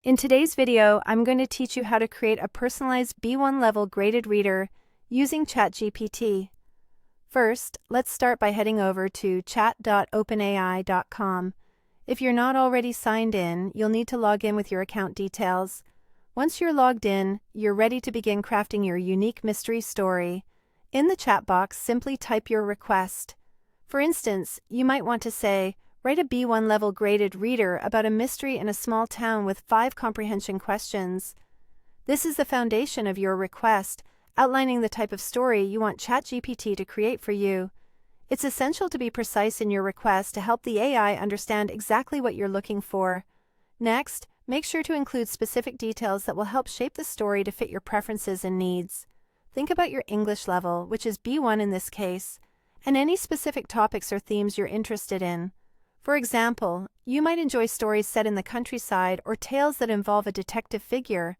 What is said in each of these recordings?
In today's video, I'm going to teach you how to create a personalized B1 level graded reader using ChatGPT. First, let's start by heading over to chat.openai.com. If you're not already signed in, you'll need to log in with your account details. Once you're logged in, you're ready to begin crafting your unique mystery story. In the chat box, simply type your request. For instance, you might want to say, write a B1 level graded reader about a mystery in a small town with 5 comprehension questions. This is the foundation of your request, outlining the type of story you want ChatGPT to create for you. It's essential to be precise in your request to help the AI understand exactly what you're looking for. Next, make sure to include specific details that will help shape the story to fit your preferences and needs. Think about your English level, which is B1 in this case, and any specific topics or themes you're interested in. For example, you might enjoy stories set in the countryside or tales that involve a detective figure.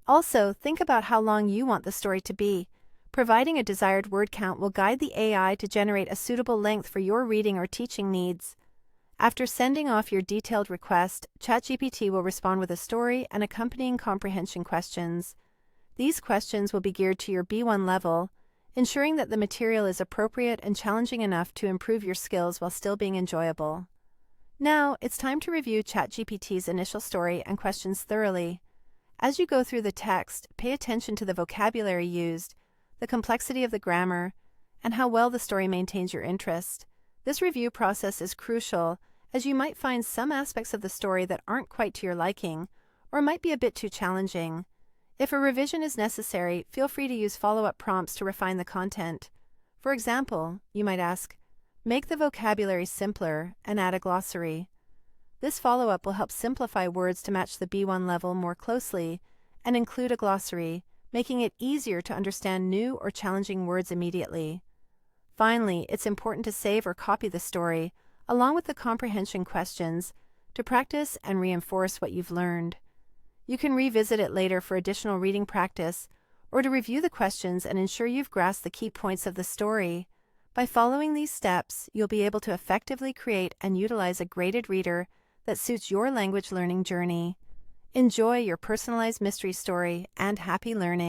Also, think about how long you want the story to be. Providing a desired word count will guide the AI to generate a suitable length for your reading or teaching needs. After sending off your detailed request, ChatGPT will respond with a story and accompanying comprehension questions. These questions will be geared to your B1 level, ensuring that the material is appropriate and challenging enough to improve your skills while still being enjoyable. Now, it's time to review ChatGPT's initial story and questions thoroughly. As you go through the text, pay attention to the vocabulary used, the complexity of the grammar, and how well the story maintains your interest. This review process is crucial, as you might find some aspects of the story that aren't quite to your liking, or might be a bit too challenging. If a revision is necessary, feel free to use follow-up prompts to refine the content. For example, you might ask, make the vocabulary simpler and add a glossary. This follow-up will help simplify words to match the B1 level more closely and include a glossary, making it easier to understand new or challenging words immediately. Finally, it's important to save or copy the story, along with the comprehension questions, to practice and reinforce what you've learned. You can revisit it later for additional reading practice, or to review the questions and ensure you've grasped the key points of the story. By following these steps, you'll be able to effectively create and utilize a graded reader that suits your language learning journey. Enjoy your personalized mystery story and happy learning.